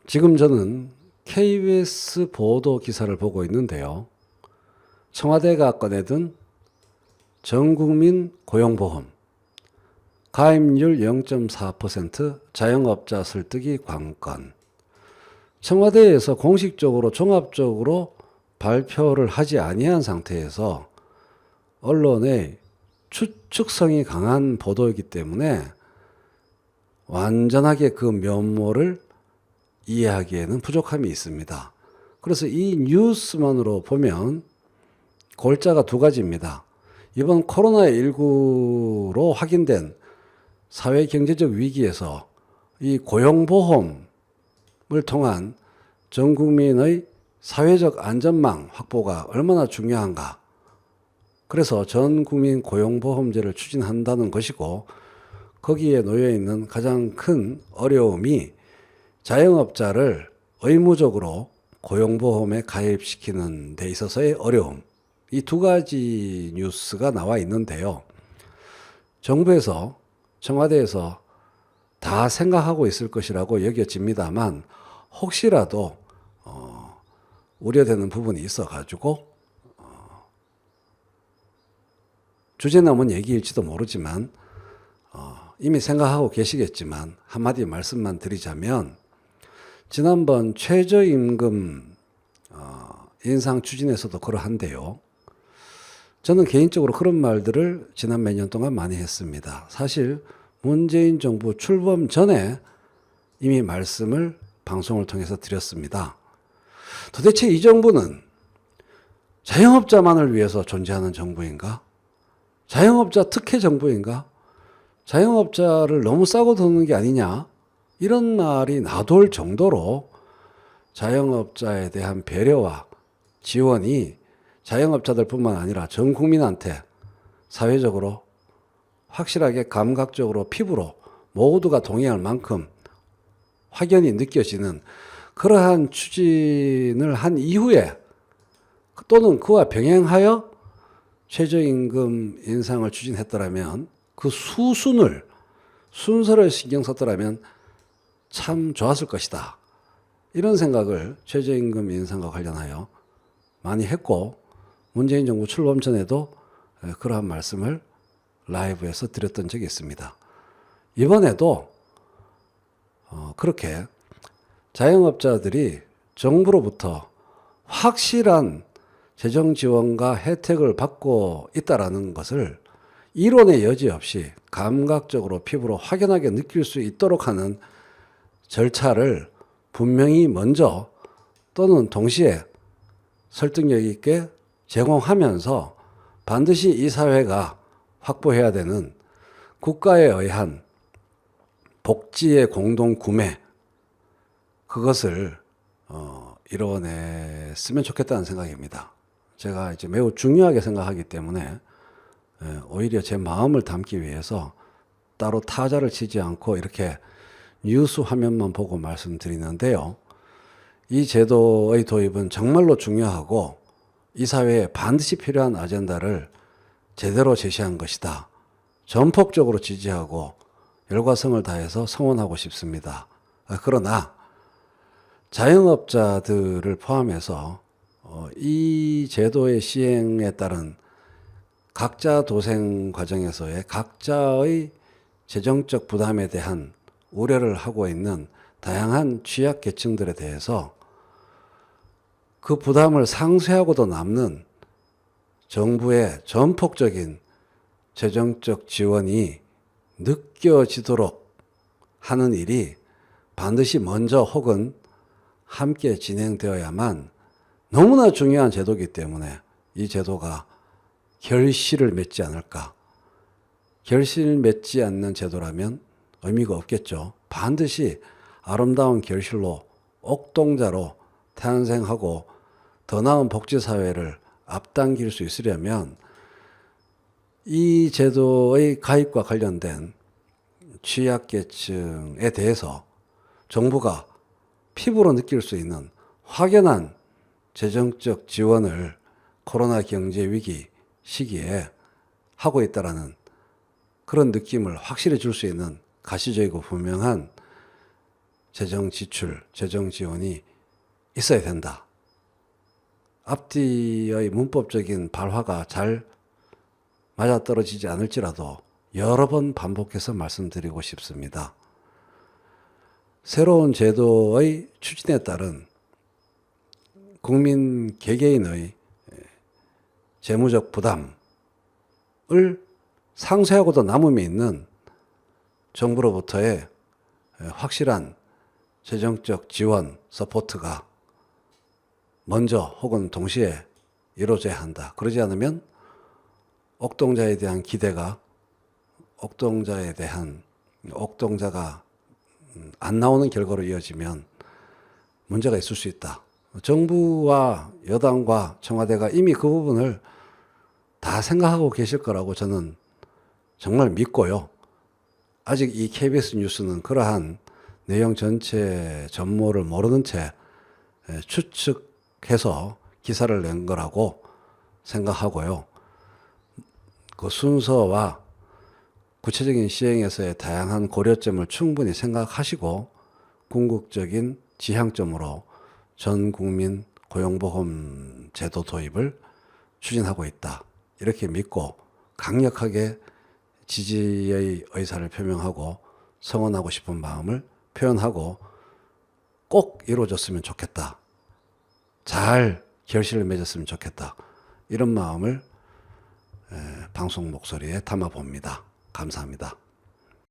지금 저는 KBS 보도 기사를 보고 있는데요. 청와대가 꺼내든 전국민 고용보험, 가입률 0.4% 자영업자 설득이 관건. 청와대에서 공식적으로 종합적으로 발표를 하지 아니한 상태에서 언론의 추측성이 강한 보도이기 때문에 완전하게 그 면모를 이해하기에는 부족함이 있습니다. 그래서 이 뉴스만으로 보면 골자가 두 가지입니다. 이번 코로나19로 확인된 사회 경제적 위기에서 이 고용보험을 통한 전 국민의 사회적 안전망 확보가 얼마나 중요한가. 그래서 전 국민 고용보험제를 추진한다는 것이고, 거기에 놓여 있는 가장 큰 어려움이 자영업자를 의무적으로 고용보험에 가입시키는 데 있어서의 어려움. 이 두 가지 뉴스가 나와 있는데요. 정부에서, 청와대에서 다 생각하고 있을 것이라고 여겨집니다만, 혹시라도 우려되는 부분이 있어가지고 주제 넘은 얘기일지도 모르지만 이미 생각하고 계시겠지만 한마디 말씀만 드리자면, 지난번 최저임금 인상 추진에서도 그러한데요. 저는 개인적으로 그런 말들을 지난 몇 년 동안 많이 했습니다. 사실 문재인 정부 출범 전에 이미 말씀을 방송을 통해서 드렸습니다. 도대체 이 정부는 자영업자만을 위해서 존재하는 정부인가? 자영업자 특혜 정부인가? 자영업자를 너무 싸고 드는 게 아니냐? 이런 말이 나돌 정도로 자영업자에 대한 배려와 지원이 자영업자들뿐만 아니라 전 국민한테 사회적으로 확실하게 감각적으로 피부로 모두가 동의할 만큼 확연히 느껴지는 그러한 추진을 한 이후에, 또는 그와 병행하여 최저임금 인상을 추진했더라면, 그 순서를 신경 썼더라면 참 좋았을 것이다. 이런 생각을 최저임금 인상과 관련하여 많이 했고, 문재인 정부 출범 전에도 그러한 말씀을 라이브에서 드렸던 적이 있습니다. 이번에도 그렇게 자영업자들이 정부로부터 확실한 재정 지원과 혜택을 받고 있다는 것을 이론의 여지 없이 감각적으로 피부로 확연하게 느낄 수 있도록 하는 절차를 분명히 먼저 또는 동시에 설득력 있게 제공하면서 반드시 이 사회가 확보해야 되는 국가에 의한 복지의 공동 구매, 그것을 이뤄냈으면 좋겠다는 생각입니다. 제가 이제 매우 중요하게 생각하기 때문에 오히려 제 마음을 담기 위해서 따로 타자를 치지 않고 이렇게 뉴스 화면만 보고 말씀드리는데요. 이 제도의 도입은 정말로 중요하고 이 사회에 반드시 필요한 아젠다를 제대로 제시한 것이다. 전폭적으로 지지하고 열과성을 다해서 성원하고 싶습니다. 그러나 자영업자들을 포함해서 이 제도의 시행에 따른 각자 도생 과정에서의 각자의 재정적 부담에 대한 우려를 하고 있는 다양한 취약계층들에 대해서 그 부담을 상쇄하고도 남는 정부의 전폭적인 재정적 지원이 느껴지도록 하는 일이 반드시 먼저 혹은 함께 진행되어야만, 너무나 중요한 제도이기 때문에 이 제도가 결실을 맺지 않을까. 결실 맺지 않는 제도라면 의미가 없겠죠. 반드시 아름다운 결실로, 옥동자로 탄생하고 더 나은 복지사회를 앞당길 수 있으려면 이 제도의 가입과 관련된 취약계층에 대해서 정부가 피부로 느낄 수 있는 확연한 재정적 지원을 코로나 경제 위기 시기에 하고 있다라는 그런 느낌을 확실히 줄 수 있는 가시적이고 분명한 재정 지출, 재정 지원이 있어야 된다. 앞뒤의 문법적인 발화가 잘 맞아떨어지지 않을지라도 여러 번 반복해서 말씀드리고 싶습니다. 새로운 제도의 추진에 따른 국민 개개인의 재무적 부담을 상쇄하고도 남음이 있는 정부로부터의 확실한 재정적 지원, 서포트가 먼저 혹은 동시에 이루어져야 한다. 그러지 않으면 옥동자에 대한 기대가 옥동자가 안 나오는 결과로 이어지면 문제가 있을 수 있다. 정부와 여당과 청와대가 이미 그 부분을 다 생각하고 계실 거라고 저는 정말 믿고요. 아직 이 KBS 뉴스는 그러한 내용 전체 전모를 모르는 채 추측해서 기사를 낸 거라고 생각하고요. 그 순서와 구체적인 시행에서의 다양한 고려점을 충분히 생각하시고 궁극적인 지향점으로 전 국민 고용보험 제도 도입을 추진하고 있다. 이렇게 믿고 강력하게 지지의 의사를 표명하고 성원하고 싶은 마음을 표현하고 꼭 이루어졌으면 좋겠다. 잘 결실을 맺었으면 좋겠다. 이런 마음을 방송 목소리에 담아봅니다. 감사합니다.